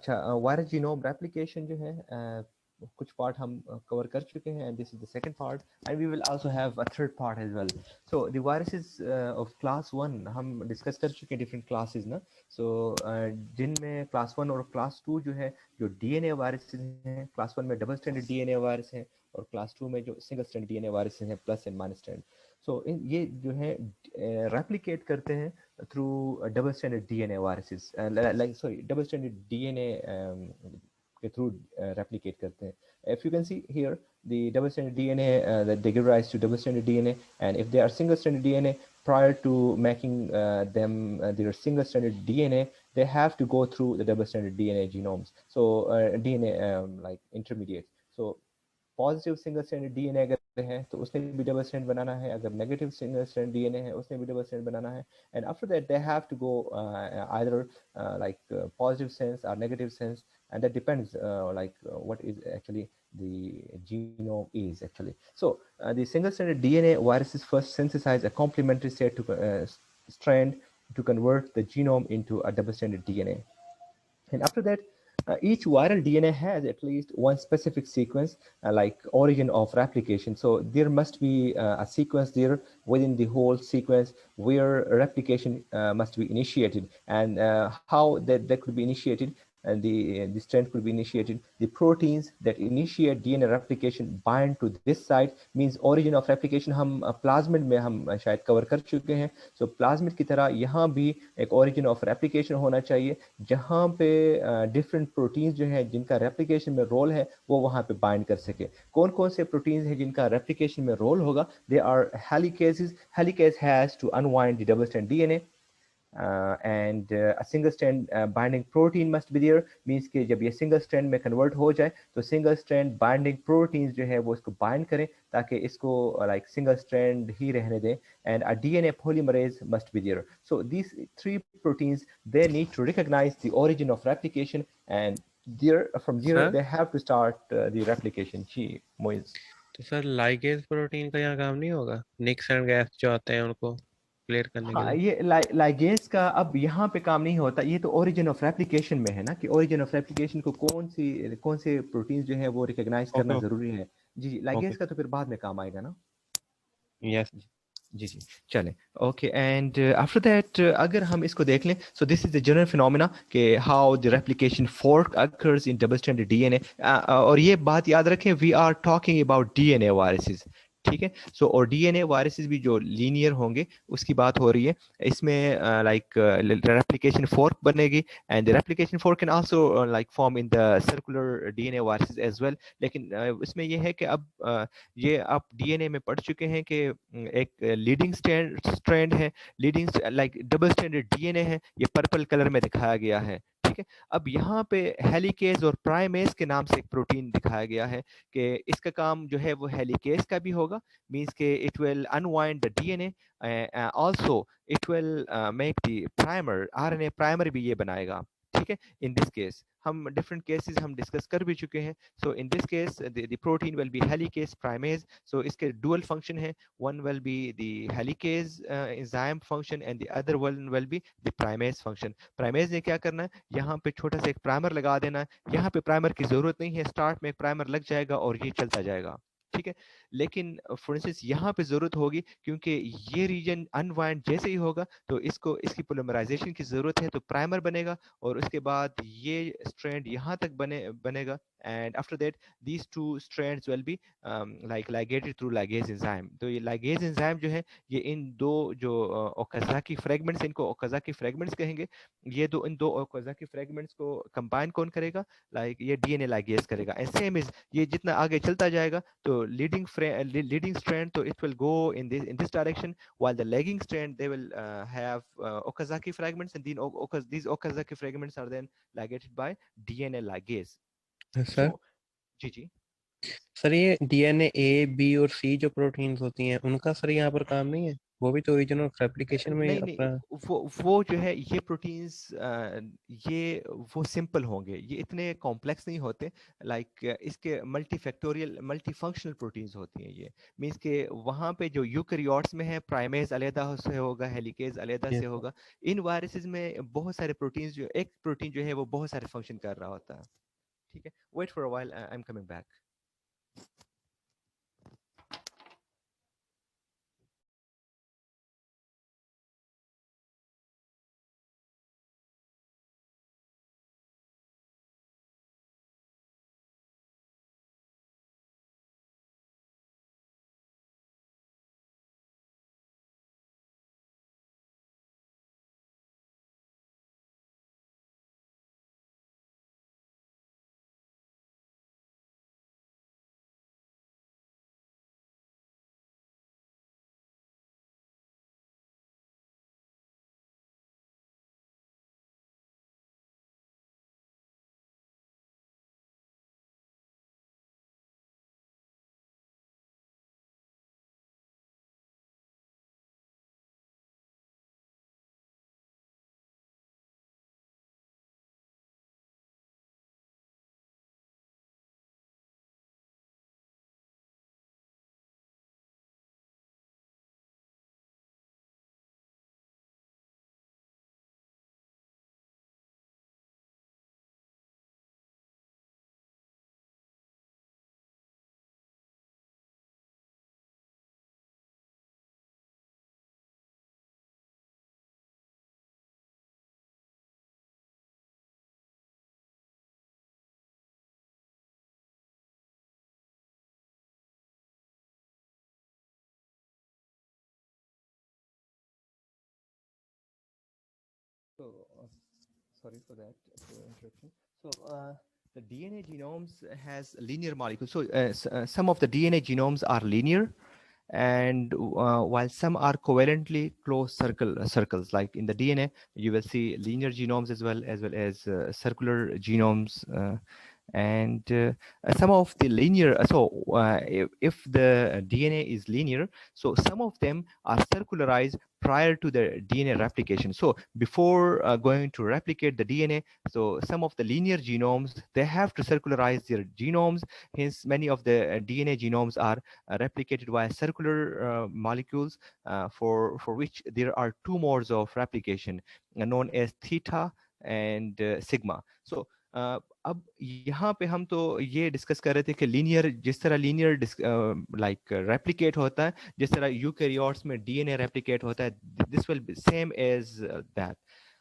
अच्छा, virus genome replication जो है कुछ पार्ट हम कवर कर चुके हैं, and this is the second part, and we will also have a third part as well. So the viruses of class 1 हम डिस्कस कर चुके हैं, डिफरेंट क्लासेस ना. सो जिनमें क्लास 1 और क्लास 2 जो है, जो डीएनए वायरसेस हैं, क्लास 1 में डबल स्ट्रैंडेड डीएनए वायरस हैं, और क्लास 2 में जो सिंगल स्ट्रैंड डीएनए वायरसेस हैं, प्लस एंड माइनस स्ट्रैंड. सो ये जो है रेप्लिकेट करते हैं through double stranded DNA viruses, double stranded DNA के through replicate करते हैं. If you can see here, the double stranded DNA that they give rise to double stranded DNA, and if they are single stranded DNA, prior to making them their single stranded DNA, they have to go through the double stranded DNA genomes. So DNA like intermediate. So positive single stranded DNA अगर है तो उसने भी double strand बनाना है, अगर negative single strand DNA है उसने भी डबल स्ट्रैंड बनाना है. And after that they have to go either positive sense or negative sense, and that depends what is actually the genome is actually. So the single stranded DNA viruses first synthesize a complementary set to strand to convert the genome into a double stranded DNA. And after that, each viral DNA has at least one specific sequence, like origin of replication. So there must be a sequence there within the whole sequence where replication must be initiated, and how that could be initiated, and the strand could be initiated. The proteins that initiate DNA replication bind to this site, means origin of replication हम plasmid में हम शायद cover कर चुके हैं. So plasmid की तरह यहाँ भी एक origin of replication होना चाहिए, जहाँ पे डिफरेंट प्रोटीन्स जो हैं जिनका रेप्लिकेशन में रोल है वो वहाँ पे बाइंड कर सके. कौन कौन से प्रोटीन्स हैं जिनका रेप्लिकेशन में रोल होगा? They are helicases. Helicase has to unwind the double strand DNA, and a single strand binding protein must be there, means कि जब ये single strand में convert हो जाए तो single strand binding proteins जो है वो इसको bind करें ताकि इसको like single strand ही रहने दें. And a DNA polymerase must be there. So these three proteins, they need to recognize the origin of replication, and there from there sir they have to start the replication. जी मोइज. तो sir ligase protein का यहाँ काम नहीं होगा, निक्स and gas जो आते हैं उनको क्लियर करने के हाँ, लिए? ये लाइगेज का अब यहाँ पे काम नहीं होता, ये तो ओरिजिन ऑफ रेप्लिकेशन में है ना, कि ओरिजिन ऑफ रेप्लिकेशन को कौन से प्रोटीन्स जो है वो रिकॉग्नाइज करना ओके जरूरी है. जी जी, ओके लाइगेज का तो फिर बाद में काम आएगा ना. यस जी जी जी, चलें. ओके, एंड आफ्टर दैट अगर हम इसको देख लें, so this is the general phenomena कि how the replication fork occurs in double stranded DNA. और ये बात याद रखें, we are talking about DNA viruses. ठीक है. सो और डीएनए वायरसेस भी जो लीनियर होंगे उसकी बात हो रही है. इसमें लाइक रेप्लिकेशन फोर्क बनेगी, and the replication fork can also like form in the circular DNA viruses as well. लेकिन इसमें यह है कि अब ये आप डीएनए में पढ़ चुके हैं कि एक लीडिंग स्ट्रैंड है, leading like double stranded DNA है, ये पर्पल कलर में दिखाया गया है. ठीक है. अब यहाँ पे हेलिकेज और प्राइमेज के नाम से एक प्रोटीन दिखाया गया है कि इसका काम जो है वो हेलिकेज का भी होगा, मींस के it will unwind the DNA, also it will make the primer, RNA primer भी ये बनाएगा. ठीक है. इन दिस केस हम डिफरेंट केसेस हम डिस्कस कर भी चुके हैं. So in this case, the protein will be helicase primase. So इसके dual function है. One will be the helicase enzyme function, and the other one will be the primase function. Primase ने क्या करना है, यहाँ पे छोटा सा एक प्राइमर लगा देना है. यहाँ पे प्राइमर की जरूरत नहीं है, स्टार्ट में एक प्राइमर लग जाएगा और ये चलता जाएगा. ठीक है. लेकिन फॉर इंस्टेंस यहाँ पे जरूरत होगी, क्योंकि ये रीजन अनवाइंड जैसे ही होगा तो इसको इसकी पोलिमराइजेशन की जरूरत है, तो प्राइमर बनेगा और उसके बाद ये स्ट्रैंड यहाँ तक बनेगा. And after that these two strands will be like ligated through ligase enzyme. तो ये ligase enzyme जो है ये इन दो जो ओकाज़ाकी फ्रेगमेंट्स, इनको ओकाज़ाकी फ्रेगमेंट्स कहेंगे, ये दो इन दो ओकाज़ाकी फ्रेगमेंट्स को कंबाइन कौन करेगा, लाइक ये डीएनए लाइगेज करेगा. एंड सेम इज ये जितना आगे चलता जाएगा तो लीडिंग स्ट्रैंड तो it will go in this direction, while the lagging strand they will have Okazaki fragments, and then these Okazaki fragments are then ligated by DNA ligase. Sir So जी जी. Sir ये DNA A B और C जो proteins होती हैं उनका sir यहाँ पर काम नहीं है? वो भी तो ओरिजिनल रेप्लिकेशन में ही नहीं नहीं, अपना। वो जो है ये प्रोटीन्स, ये वो सिंपल होंगे, ये इतने कॉम्प्लेक्स नहीं होते। लाइक इसके multi factorial multi functional proteins होती हैं ये। मींस के वहाँ पे जो यूकैरियोट्स में है प्राइमेज अलग से होगा, हेलिकेज अलग से होगा। इन वायरसेस में बहुत सारे प्रोटीन्स, जो एक प्रोटीन जो है वो बहुत सारे फंक्शन कर रहा होता है। ठीक है, wait for a while, I am coming back. So, sorry for that interruption. So, the DNA genomes has linear molecules. So, some of the DNA genomes are linear, and while some are covalently closed circles. Like in the DNA, you will see linear genomes as well as circular genomes. And some of the linear, if the DNA is linear, so some of them are circularized prior to the DNA replication. So before going to replicate the DNA, so some of the linear genomes, they have to circularize their genomes. Hence, many of the DNA genomes are replicated via circular molecules, for which there are two modes of replication, known as theta and sigma. So अब यहाँ पे हम तो ये discuss कर रहे थे कि लीनियर, जिस तरह लीनियर लाइक रेप्लिकेट होता है, जिस तरह यूकैरियोट्स में डीएनए रेप्लिकेट होता है, this will be same as that.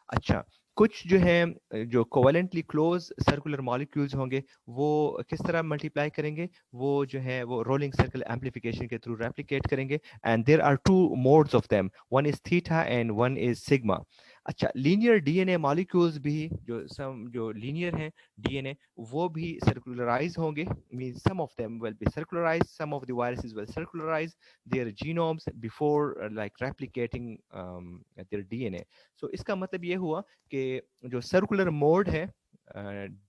अच्छा, कुछ जो है जो कोवेलेंटली क्लोज सर्कुलर मॉलिक्यूल्स होंगे, वो किस तरह मल्टीप्लाई करेंगे, वो जो है वो रोलिंग सर्कल एम्पलीफिकेशन के थ्रू रेप्लिकेट करेंगे। And there are two modes of them, one is theta and one is sigma. अच्छा, लीनियर डीएनए मॉलिक्यूल्स भी जो लीनियर हैं डीएनए, वो भी सर्कुलराइज होंगे। Mean some of them will be circularize, some of the viruses will circularize their genomes before like replicating their DNA. So इसका मतलब ये हुआ कि जो सर्कुलर मोड है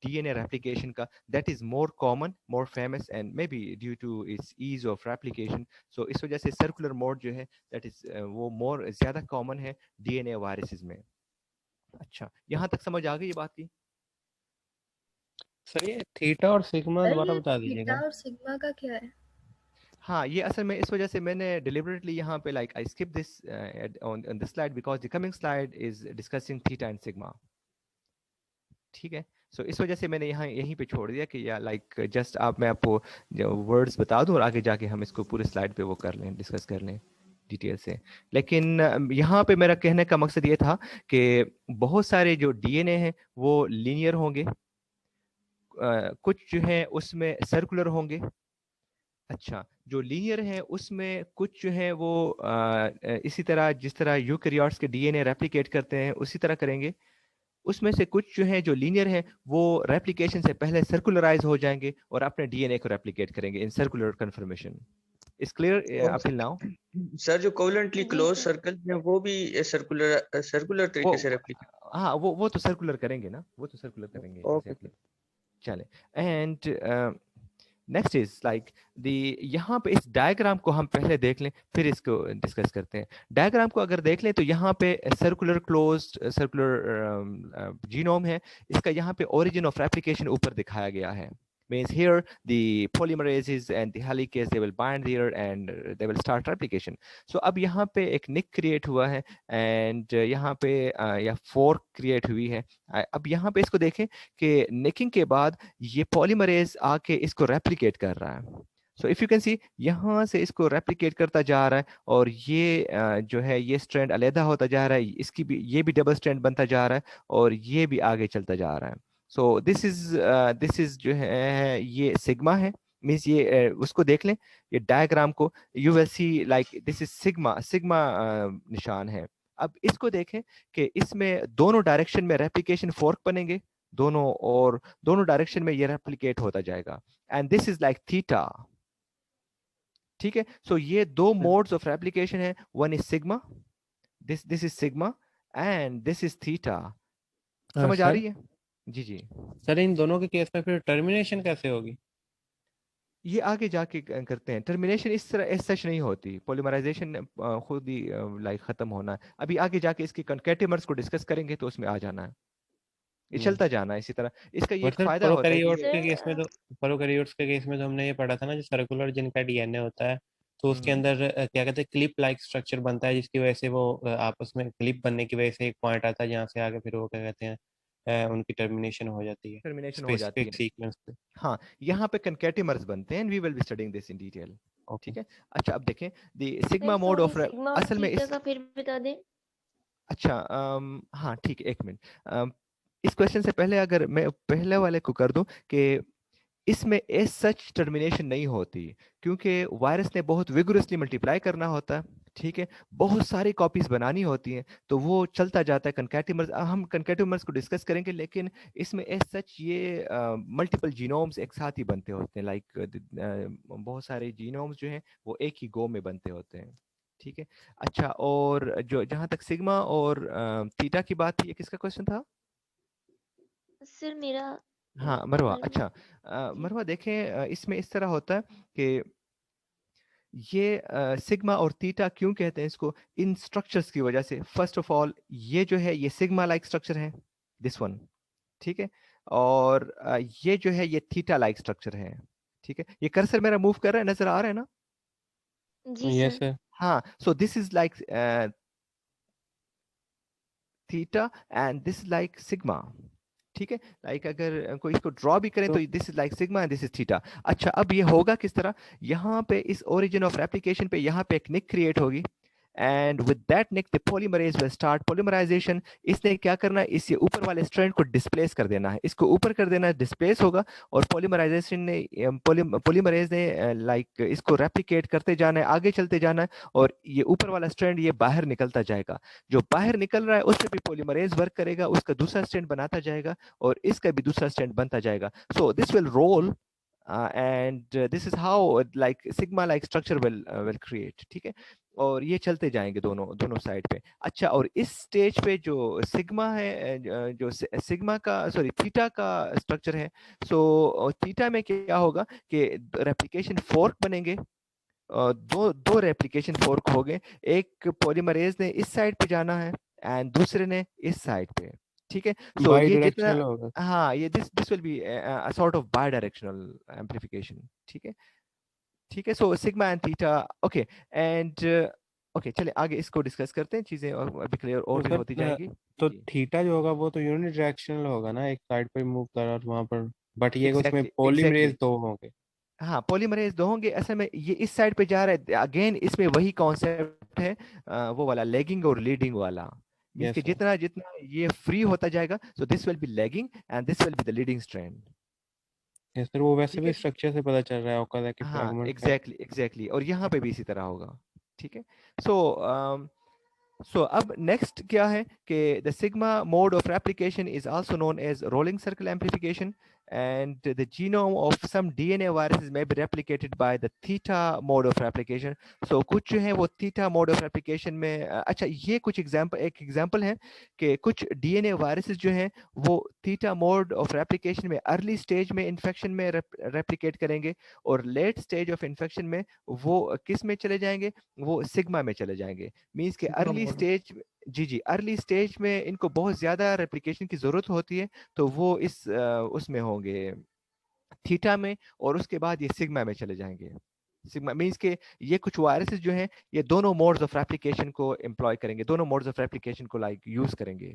DNA replication का, that is more common, more famous, and maybe due to its ease of replication, so इस वजह से circular mode जो है that is वो more ज़्यादा common है DNA viruses में। अच्छा, यहाँ तक समझ आ गई ये बात की? सर ये थीटा और सिग्मा सर दोबारा ये बता थीटा दीजिएगा। और सिग्मा का क्या है? हाँ, ये असल में इस वजह से मैंने deliberately यहाँ पे like I skip this on this slide because the coming slide is discussing theta and sigma. ठीक है, सो इस वजह से मैंने यहाँ यहीं पे छोड़ दिया कि या लाइक जस्ट आप, मैं आपको जो वर्ड्स बता दूं और आगे जाके हम इसको पूरे स्लाइड पे वो कर लें, डिस्कस कर लें डिटेल से। लेकिन यहाँ पे मेरा कहने का मकसद ये था कि बहुत सारे जो डीएनए हैं वो लीनियर होंगे, कुछ जो है उसमें सर्कुलर होंगे। अच्छा, जो लीनियर है उसमें कुछ जो है वो इसी तरह जिस तरह यूकैरियोट्स के डीएनए रेप्लिकेट करते हैं उसी तरह करेंगे। उसमें से कुछ जो है जो लीनियर है वो रेप्लिकेशन से पहले सर्कुलराइज हो जाएंगे और अपने डीएनए को रेप्लिकेट करेंगे in circular conformation. Is clear up till now? Sir जो कोवेलेंटली जी क्लोज सर। सर्कल है वो भी सर्कुलर तरीके से वो रेप्लिकेट। हाँ, वो तो सर्कुलर करेंगे ना, वो तो सर्कुलर करेंगे ओके एग्जैक्टली। चले, and next is like the यहाँ पे इस डायग्राम को हम पहले देख लें, फिर इसको डिस्कस करते हैं। डायग्राम को अगर देख लें तो यहाँ पे सर्कुलर क्लोज्ड सर्कुलर जीनोम है, इसका यहाँ पे ओरिजिन ऑफ रेप्लिकेशन ऊपर दिखाया गया है। Means here the polymerases and the helicase they will bind here and they will start replication. So अब यहाँ पे एक निक क्रिएट हुआ है and यहाँ पे या फोर्क क्रिएट हुई है। अब यहाँ पे इसको देखें कि निकिंग के बाद ये पॉलीमरेज आके इसको रेप्लिकेट कर रहा है। So if you can see यहाँ से इसको रेप्लिकेट करता जा रहा है और ये जो है ये स्ट्रैंड अलहदा होता जा रहा है, इसकी भी ये भी डबल स्ट्रैंड बनता जा रहा है और ये भी आगे चलता जा रहा है। सो दिस इज जो है ये सिग्मा है। मीन्स ये उसको देख लें, ये डायग्राम को you will see like this is sigma, sigma निशान है। अब इसको देखें कि इसमें दोनों डायरेक्शन में रेप्लिकेशन फोर्क बनेंगे दोनों, और दोनों डायरेक्शन में ये रेप्लिकेट होता जाएगा and this is like theta. ठीक है, सो ये दो मोड्स ऑफ रेप्लिकेशन है, one is sigma, this is sigma and this is theta. समझ आ रही है? जी जी सर, इन दोनों के केस में फिर टर्मिनेशन कैसे होगी? ये आगे जाके करते हैं। टर्मिनेशन इस तरह ऐसा नहीं होती, पॉलीमराइजेशन खुद ही लाइक खत्म होना है। अभी आगे जाके इसके कॉन्कैटेनर्स को डिस्कस करेंगे तो उसमें आ जाना है, ये चलता जाना है इसी तरह। इसका ये एक फायदा होता है कि के केस में तो प्रोकैरियोट्स के केस में तो हमने ये पढ़ा था ना, जो सर्कुलर जिनका डीएनए होता है तो उसके अंदर क्या कहते हैं क्लिप लाइक स्ट्रक्चर बनता है, जिसकी वजह से वो आपस में क्लिप बनने की वजह से एक पॉइंट आता है जहाँ से आगे फिर वो क्या कहते हैं उनकी टर्मिनेशन हो जाती है, टर्मिनेशन हो जाती है सीक्वेंस पे। हाँ, यहाँ पे कॉन्कैटेनर्स बनते हैं and we will be studying this in detail. ठीक है, अच्छा अब देखें द सिग्मा मोड ऑफ असल में इस फिर बता दें। अच्छा हाँ ठीक है, एक मिनट। इस क्वेश्चन से पहले अगर मैं पहले वाले को कर दूं कि इसमें एज सच टर्मिनेशन नहीं होती, क्योंकि वायरस ने बहुत विगोरसली मल्टीप्लाई करना होता है। ठीक है, बहुत सारी कॉपीज बनानी होती हैं तो वो चलता जाता है कॉन्कैटेनर्स। हम कॉन्कैटेनर्स को डिस्कस करेंगे, लेकिन इसमें एज सच ये मल्टीपल जीनोम्स एक साथ ही बनते होते हैं। लाइक बहुत सारे जीनोम्स जो हैं वो एक ही गो में बनते होते हैं। ठीक है, अच्छा और जो जहाँ तक सिग्मा और थीटा की बात थी, ये किसका क्वेश्चन था? सर मेरा। हाँ मरवा, अच्छा मरवा देखें, इसमें इस तरह होता है कि ये सिग्मा और थीटा क्यों कहते हैं इसको, इन स्ट्रक्चर्स की वजह से। फर्स्ट ऑफ ऑल ये जो है ये सिग्मा लाइक स्ट्रक्चर है, दिस वन। ठीक है, और ये जो है ये थीटा लाइक स्ट्रक्चर है। ठीक है, ये कर्सर मेरा मूव कर रहा है, नजर आ रहा है ना? जी यस सर। हाँ, सो this is like theta and this like sigma. ठीक है, लाइक अगर कोई इसको ड्रॉ भी करें तो this is like sigma and this is theta. अच्छा अब ये होगा किस तरह, यहाँ पे इस ओरिजिन ऑफ रेप्लिकेशन पे यहाँ पे एक निक क्रिएट होगी and with that nick the polymerase will start polymerization. इसने क्या करना है, इससे ऊपर वाले स्ट्रैंड को डिस्प्लेस कर देना है, इसको ऊपर कर देना है, डिस्प्लेस होगा और पॉलीमराइजेशन ने पॉलीमरेज ने लाइक इसको रेप्लिकेट करते जाना है, आगे चलते जाना है और ये ऊपर वाला स्ट्रैंड ये बाहर निकलता जाएगा। जो बाहर निकल रहा है उस पर भी पॉलीमरेज वर्क करेगा, उसका दूसरा स्ट्रैंड बनाता जाएगा और इसका भी दूसरा स्ट्रैंड बनता जाएगा। So this will roll and this is how like sigma like structure will create। ठीक है, और ये चलते जाएंगे दोनों साइड पे। अच्छा और इस स्टेज पे जो सिग्मा है, जो सिग्मा का सॉरी थीटा का स्ट्रक्चर है, सो थीटा में क्या होगा कि रेप्लिकेशन फोर्क बनेंगे, दो रेप्लिकेशन फोर्क हो गए, एक पॉलीमरेज ने इस साइड पे जाना है एंड दूसरे ने इस साइड पे। ठीक है, सो ये जितना होगा। हाँ ये this will be a sort of bidirectional amplification. ठीक है, ठीक है, so sigma and theta okay and okay, चलिए आगे इसको डिस्कस करते हैं, चीजें और अभी क्लियर और भी होती जाएंगी। तो थीटा जो होगा वो तो यूनिडायरेक्शनल होगा ना, एक साइड पे मूव कर रहा है वहां पर, बट ये उसमें पॉलीमरेज दो होंगे। हाँ पॉलीमरेज दो होंगे, असल में ये इस साइड पे जा रहा है, अगेन इसमें वही कॉन्सेप्ट है वो वाला लेगिंग और लीडिंग वाला। मींस कि जितना जितना ये फ्री होता जाएगा, so this will be lagging and this will be the leading strand. Yes sir, वो वैसे भी स्ट्रक्चर से पता चल रहा है ओकाज़ा के हाँ फ्रैगमेंट एग्जैक्टली और यहाँ पे भी इसी तरह होगा। ठीक है, सो अब नेक्स्ट क्या है कि the sigma mode of replication is also known as rolling circle amplification and the genome of some DNA viruses may be replicated by the theta mode of replication. So कुछ जो है वो theta mode of replication में अच्छा ये कुछ एक example है कि कुछ DNA viruses जो हैं वो theta mode of replication में अर्ली स्टेज में इन्फेक्शन में रेप्लिकेट करेंगे और लेट स्टेज ऑफ इन्फेक्शन में वो किस में चले जाएंगे, वो सिग्मा में चले जाएंगे। मींस के अर्ली स्टेज, जी अर्ली स्टेज में इनको बहुत ज़्यादा रेप्लिकेशन की ज़रूरत होती है, तो वो इस उसमें होंगे थीटा में, और उसके बाद ये सिग्मा में चले जाएंगे। सिग्मा मींस के ये कुछ वायरसेस जो हैं ये दोनों मोड्स ऑफ रेप्लिकेशन को एम्प्लॉय करेंगे, दोनों मोड्स ऑफ रेप्लिकेशन को लाइक यूज करेंगे।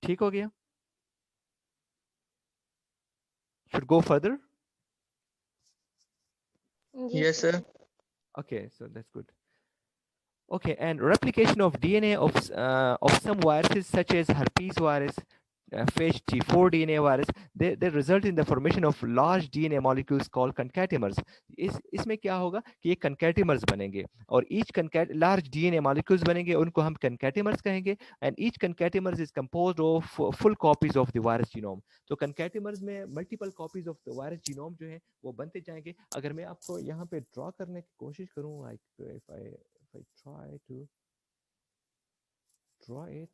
ठीक हो गया? Should go further? जी Yes, सर। sir. Okay, so that's good. Okay, and replication of DNA of some viruses such as herpes virus, phage T4 DNA virus, they result in the formation of large DNA molecules called concatemers. इसमें क्या होगा कि ये concatemers बनेंगे और each large DNA molecules बनेंगे, उनको हम concatemers कहेंगे, and each concatemers is composed of full copies of the virus genome. तो concatemers में multiple copies of the virus genome जो है वो बनते जाएंगे। अगर मैं आपको यहाँ पे draw करने की कोशिश करूँ, like if I try to draw it,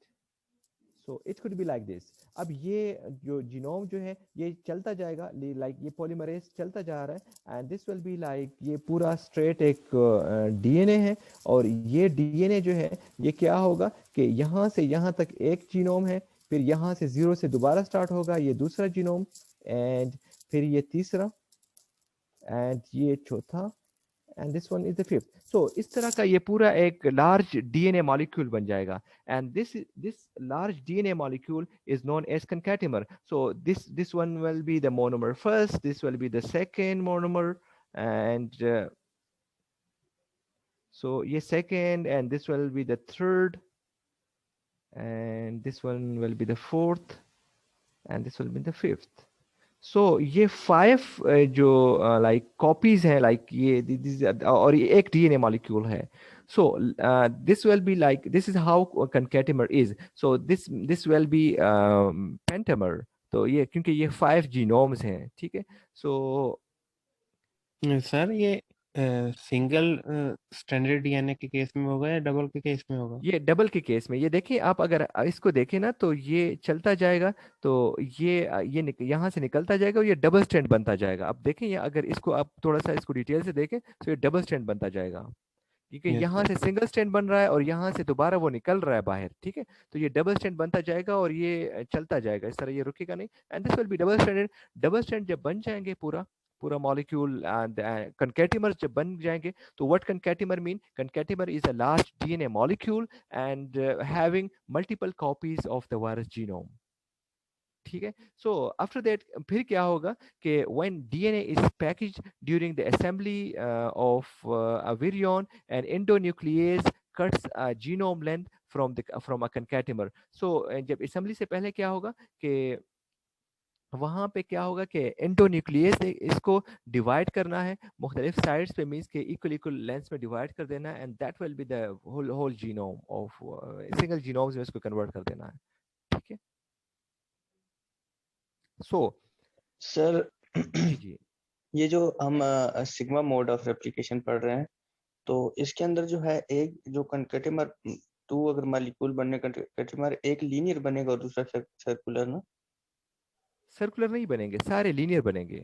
so it could be like this. अब ये जो जीनोम जो है ये चलता जाएगा, like ये पॉलीमरेज चलता जा रहा है, and this will be like ये पूरा स्ट्रेट एक डीएनए है, और ये डीएनए जो है ये क्या होगा कि यहाँ से यहाँ तक एक जीनोम है, फिर यहाँ से 0 से दोबारा स्टार्ट होगा ये दूसरा जीनोम, एंड फिर ये तीसरा, एंड ये चौथा, and this one is the fifth. So इस तरह का ये पूरा एक large DNA molecule बन जाएगा, and this large DNA molecule is known as concatemer. So this one will be the monomer first, this will be the second monomer, and so ये second, and this will be the third, and this one will be the fourth, and this will be the fifth. So ये 5 जो like copies हैं, like ये और ये एक DNA molecule है. So this will be like, this is how concatemer is. So this will be pentamer. तो ये क्योंकि ये 5 genomes हैं, ठीक है. So सर ये सिंगल स्ट्रैंडेड डीएनए के केस में होगा या डबल के केस में होगा? ये डबल के केस में, ये देखिए आप अगर इसको देखें ना तो ये चलता जाएगा, तो ये यहाँ से निकलता जाएगा और ये डबल स्ट्रैंड बनता जाएगा। अब देखें ये अगर इसको आप थोड़ा सा इसको डिटेल से देखें तो ये डबल स्ट्रैंड बनता जाएगा, क्योंकि Yes, यहाँ sir. से सिंगल स्ट्रैंड बन रहा है और यहाँ से दोबारा वो निकल रहा है बाहर, ठीक है। तो ये डबल स्ट्रैंड बनता जाएगा और ये चलता जाएगा इस तरह, ये रुकेगा नहीं, and this will B double stranded. Double strand जब बन जाएंगे पूरा मॉलिक्यूल एंड concatemers जब बन जाएंगे, तो what concatemer mean? Concatemer is a large DNA molecule and having multiple copies of the virus genome. ठीक है। So after that फिर क्या होगा कि when DNA is packaged during the assembly of a virion, an endonuclease cuts a genome length from a concatemer. So जब assembly से पहले क्या होगा कि वहाँ पे क्या होगा कि एंडोन्यूक्लियस इसको डिवाइड करना है मुख्तलिफ साइड्स पे, मींस के इक्वल लेंथ में डिवाइड कर देना है, and that will be the whole genome of single genomes में इसको कन्वर्ट कर देना है, ठीक है। सो सर जी ये जो हम सिग्मा मोड ऑफ रेप्लिकेशन पढ़ रहे हैं, तो इसके अंदर जो है एक जो कंकेटेमर 2 अगर मॉलिक्यूल बनने कंकेटेमर एक लीनियर बनेगा और दूसरा सर्कुलर ना? सर्कुलर नहीं बनेंगे, सारे लीनियर बनेंगे।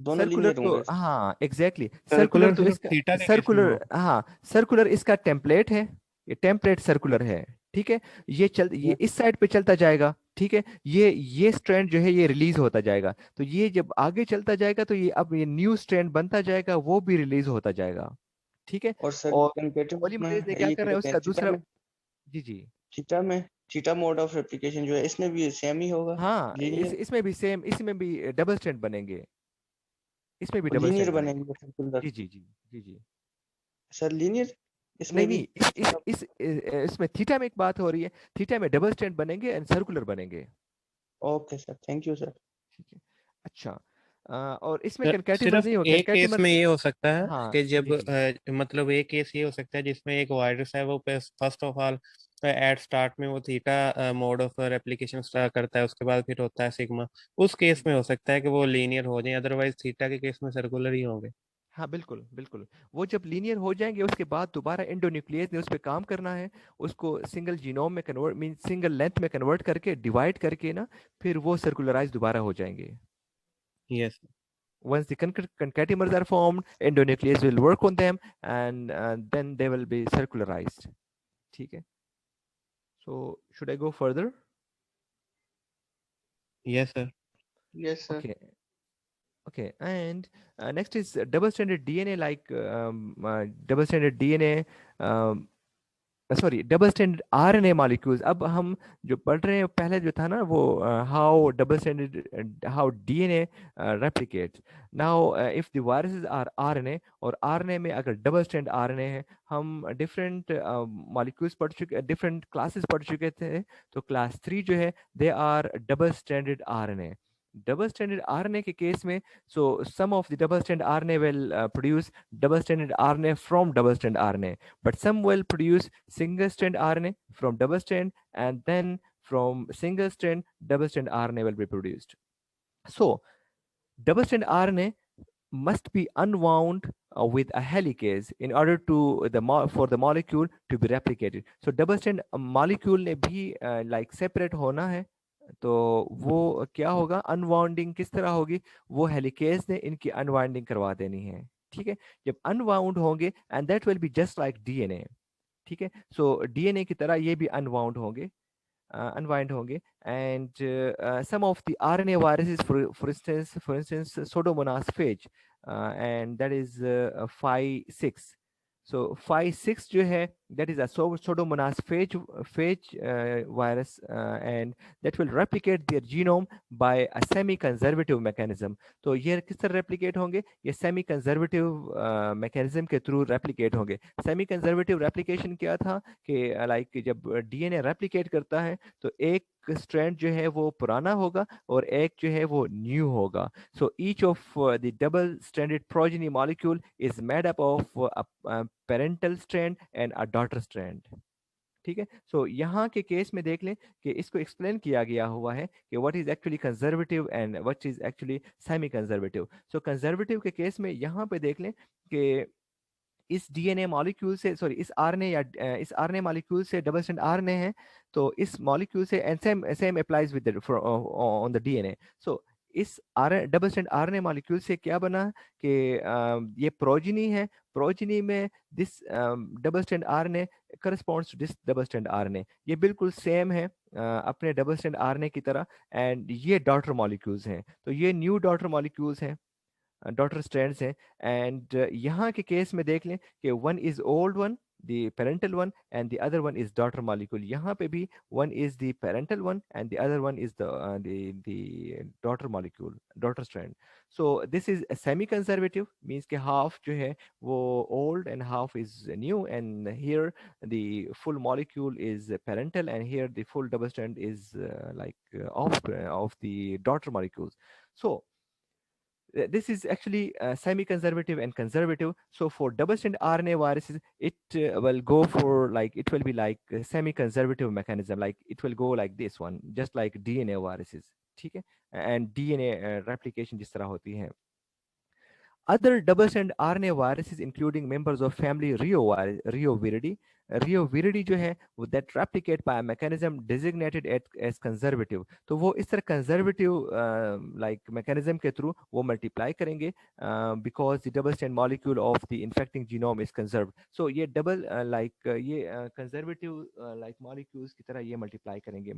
दोनों सर्कुलर लीनियर तो होंगे। हाँ एग्जैक्टली, सर्कुलर सर्कुलर तो सिर्फ इसका थीटा के केस में सर्कुलर, होगा। हाँ सर्कुलर इसका टेम्पलेट है, ये टेम्पलेट सर्कुलर है, ठीक है। ये इस साइड पे चलता जाएगा, ठीक है। ये स्ट्रैंड जो है ये रिलीज होता जाएगा, तो ये जब आगे चलता जाएगा तो ये अब ये न्यू स्ट्रैंड बनता जाएगा, वो भी रिलीज होता जाएगा, ठीक है। और सर और कंकेटेमर पॉलीमरेज ने में क्या ये कर क्या रहा है कहते उसका हैं दूसरा, जी थीटा मोड ऑफ रेप्लिकेशन जो है इसमें भी सेम ही होगा, हाँ लीनियर इसमें भी सेम, इसमें भी डबल स्ट्रैंड बनेंगे, इसमें भी और डबल लीनियर स्ट्रैंड बनेंगे। बनेंगे सर्कुलर। जी जी जी जी जी सर लीनियर इसमें नहीं भी नहीं इसमें थीटा में एक बात हो रही है, थीटा में डबल स्ट्रैंड बनेंगे एंड सर्कुलर बनेंगे। Okay sir, thank you sir. ठीक है, अच्छा और इसमें सर, कंकैटिमर सिर्फ नहीं हो, एक केस कंकैटिमर में ये हो सकता है हाँ कि जब जी जी मतलब एक केस ये हो सकता है जिसमें एक वायरस है वो first of all at start में वो theta mode of replication start करता है, उसके बाद फिर होता है सिग्मा। उस केस में हो सकता है कि वो लीनियर हो जाए, अदरवाइज थीटा के केस में सर्कुलर ही होंगे। हाँ बिल्कुल बिल्कुल, वो जब लीनियर हो जाएंगे उसके बाद दोबारा एंडोन्यूक्लियस ने उस पर काम करना है, उसको सिंगल जीनोम में कन्वर्ट मीन सिंगल लेंथ में कन्वर्ट करके डिवाइड करके ना, फिर वो सर्कुलराइज दोबारा हो जाएंगे। Yes. Once the concatenamers are formed, endonuclease will work on them and then they will be circularized. ठीक है, so should I go further? Yes sir. Yes, sir. Okay. Okay, and next is double-stranded DNA, like double-stranded DNA, sorry double standard RNA molecules. अब हम जो पढ़ रहे हैं पहले जो था ना वो how double standard how DNA replicates. Now if the viruses are RNA, और आरएनए में अगर डबल स्टैंड आरएनए है, हम डिफरेंट मॉलिक्यूल्स पढ़ चुके, डिफरेंट क्लासेस पढ़ चुके थे। तो क्लास 3 जो है they are double standard RNA. Double standard RNA के केस में, so some of the double strand RNA will produce double stranded RNA from double strand RNA, but some will produce single strand RNA from double strand, and then from single strand double strand RNA will be produced. So double strand RNA must be unwound with a helicase in order to for the molecule to be replicated. So double strand molecule ने भी like separate होना है, तो वो क्या होगा, अनवाउंडिंग किस तरह होगी, वो हेलिकेज ने इनकी अनवाइंडिंग करवा देनी है। ठीक है, जब अनवाउंड होंगे and that will be just like DNA. ठीक है, सो डीएनए की तरह ये भी अनवाउंड होंगे, unwind होंगे, and some of the RNA viruses, for instance Pseudomonas phage, and that is 5/6. So 5/6 जो है that is a Pseudomonas phage virus, and that will replicate their genome by a semi-conservative mechanism. तो ये किस तरह replicate होंगे, ये semi-conservative mechanism के through replicate होंगे। semi-conservative replication क्या था कि like जब DNA replicate करता है तो एक स्ट्रैंड जो है वो पुराना होगा और एक जो है वो न्यू होगा। So each of the double stranded progeny molecule is made up of a parental strand and a daughter strand. ठीक है, सो यहाँ के केस में देख लें कि इसको एक्सप्लेन किया गया हुआ है कि what is actually conservative and what is actually semi conservative. So conservative के केस में यहाँ पे देख लें कि इस डीएनए मॉलिक्यूल से, सॉरी इस आरएनए या इस आरएनए मॉलिक्यूल से डबल स्ट्रैंड आरएनए है, तो इस मॉलिक्यूल से and same same applies with on the DNA. So इस डबल स्ट्रैंड आरएनए मॉलिक्यूल से क्या बना कि ये प्रोजेनी है, प्रोजेनी में this double strand RNA corresponds to this double strand RNA, ये बिल्कुल सेम है अपने डबल स्ट्रैंड आरएनए की तरह, एंड ये डॉटर मॉलिक्यूल्स हैं। तो ये न्यू डॉटर मॉलिक्यूल्स हैं, डॉटर स्ट्रैंड्स हैं, एंड यहाँ के केस में देख लें कि one is old one the parental one and the other one is daughter molecule। यहाँ पे भी one is the parental one and the other one is the daughter molecule, daughter strand। so this is a semi conservative, means कि half जो है वो old and half is new, and here the full molecule is parental and here the full double strand is of the daughter molecules। so this is actually semi-conservative and conservative. So for double-strand RNA viruses, it will go for like, it will be like a semi-conservative mechanism, like it will go like this one, just like DNA viruses, ठीक है, and DNA replication जिस तरह होती है। Other double-strand RNA viruses, including members of family Reoviridae, Reoviridae जो है वो that replicate by a mechanism designated as conservative। तो वो इस तरह conservative like mechanism के through वो multiply करेंगे because the double-strand molecule of the infecting genome is conserved। So ये double ये conservative like molecules की तरह ये multiply करेंगे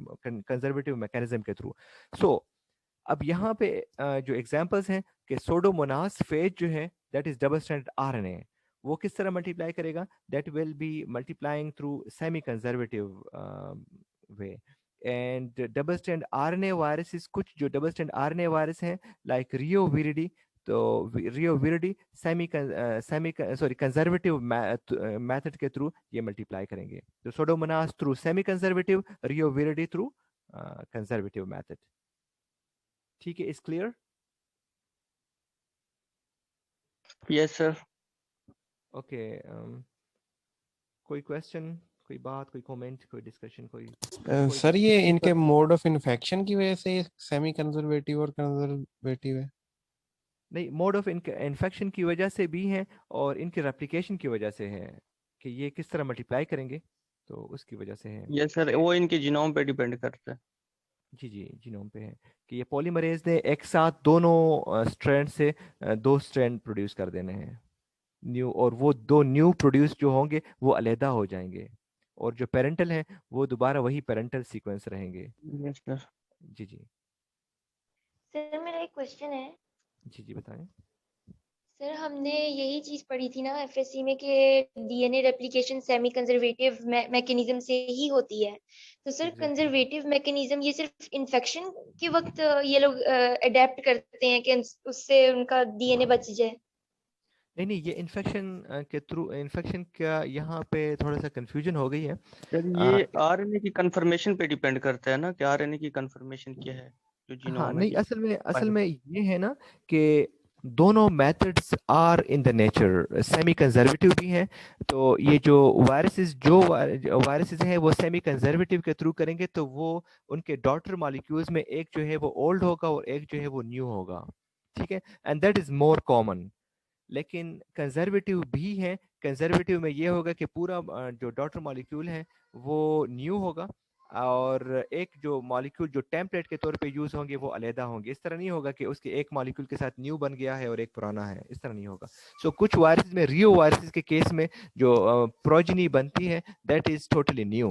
conservative mechanism के through। So अब यहाँ पे जो एग्जांपल्स हैं कि सोडोमोनास फेज जो है that is double stranded RNA, वो किस तरह मल्टीप्लाई करेगा, that will be multiplying through semi conservative way. And double strand RNA viruses, कुछ जो डबल स्ट्रैंड आरएनए वायरस हैं लाइक रियोविरिडी, तो Reoviridae semi sorry conservative method के थ्रू ये मल्टीप्लाई करेंगे। तो Pseudomonas through semi conservative, Reoviridae through conservative method. ठीक है, is clear? Yes, sir. Okay, कोई क्वेश्चन, कोई बात, कोई कमेंट, कोई डिस्कशन, कोई सर ये इनके मोड ऑफ इन्फेक्शन की वजह से सेमी कंजर्वेटिव और कंजर्वेटिव है? नहीं, मोड ऑफ इन्फेक्शन की वजह से भी है और इनके रेप्लिकेशन की वजह से है कि ये किस तरह मल्टीप्लाई करेंगे, तो उसकी वजह से है। यस सर, वो इनके जीनोम पे डिपेंड करता है। जी जी, जीनोम पे है कि ये पॉलीमरेज ने एक साथ दोनों स्ट्रैंड से दो स्ट्रैंड प्रोड्यूस कर देने हैं न्यू, और वो दो न्यू प्रोड्यूस जो होंगे वो अलहदा हो जाएंगे, और जो पेरेंटल हैं वो दोबारा वही पेरेंटल सीक्वेंस रहेंगे। Yes sir. जी जी सर मेरा एक क्वेश्चन है। जी जी बताएं। सर हमने यही चीज पढ़ी थी ना एफएससी में कि DNA replication semi conservative mechanism से ही होती है। तो सर Exactly. कंजर्वेटिव मैकेनिज्म ये सिर्फ इन्फेक्शन के वक्त ये लोग अडेप्ट करते हैं कि उससे उनका डीएनए बच जाए? नहीं नहीं, ये इन्फेक्शन के थ्रू, इन्फेक्शन का यहाँ पे थोड़ा सा कंफ्यूजन हो गई है। सर ये आरएनए की कंफर्मेशन पे डिपेंड करता है ना कि आरएनए की कंफर्मेशन क्या है जो हाँ जीनोम है। नहीं, असल में ये है ना कि दोनों methods are in the nature semi conservative भी हैं। तो ये जो वायरसेस हैं वो सेमी कंजर्वेटिव के थ्रू करेंगे, तो वो उनके डॉटर मॉलिक्यूल्स में एक जो है वो ओल्ड होगा और एक जो है वो न्यू होगा, ठीक है, and that is more common. लेकिन कंजर्वेटिव भी है, कंजर्वेटिव में ये होगा कि पूरा जो डॉटर मॉलिक्यूल है वो न्यू होगा, और एक जो मॉलिक्यूल जो टेम्पलेट के तौर पे यूज होंगे वो अलहदा होंगे। इस तरह नहीं होगा कि उसके एक मॉलिक्यूल के साथ न्यू बन गया है और एक पुराना है, इस तरह नहीं होगा। सो कुछ वायरस में, रियो वायरस के केस में जो प्रोजेनी बनती है दैट इज टोटली न्यू,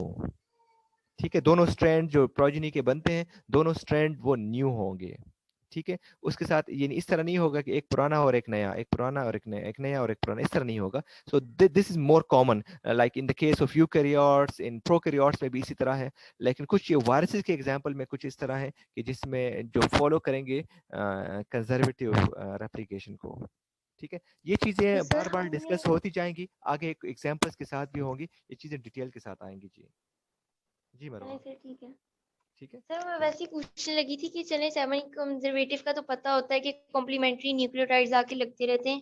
ठीक है, दोनों स्ट्रैंड जो प्रोजेनी के बनते हैं दोनों स्ट्रैंड वो न्यू होंगे, ठीक है। उसके साथ ये इस तरह नहीं होगा कि एक पुराना और एक नया, एक पुराना और एक नया, एक नया और एक पुराना, इस तरह नहीं होगा। सो this is more common, like in the case of eukaryotes, in prokaryotes में भी इसी तरह है। लेकिन कुछ ये वायरसेस के एग्जांपल में कुछ इस तरह है कि जिसमें जो फॉलो करेंगे कंजर्वेटिव रेप्लिकेशन को, ठीक है। ये चीजें तो सर बार बार हमने डिस्कस होती जाएंगी आगे, एग्जांपल्स के साथ भी होंगी, ये चीजें डिटेल के साथ आएंगी। जी जी चलें मरवा, सर, ठीक है। ठीक है। सर मैं वैसे ही पूछने लगी थी कि चलें सेमी कंजर्वेटिव का तो पता होता है कि कॉम्प्लीमेंट्री न्यूक्लियोटाइड्स आके लगते रहते हैं,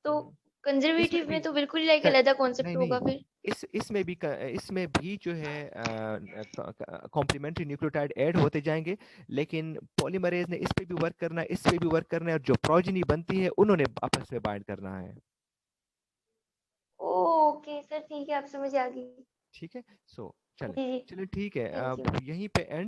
तो हम्म। इसमें कंजर्वेटिव भी में तो बिल्कुल ही लाइक क- अलग कॉन्सेप्ट नहीं होगा नहीं, फिर। इसमें भी जो है कॉम्प्लीमेंट्री न्यूक्लियोटाइड ऐड होते जाएंगे, लेकिन पॉलीमरेज ने इस पे भी वर्क करना है, इस पे भी वर्क करना है, और जो प्रोजेनी बनती है उन्होंने आपस में बाइंड करना है, ओके सर, ठीक है, आप समझ आ गई। ठीक है। सो चले जी जी, चले, ठीक है, थैंक यू। अब यहीं पे एंड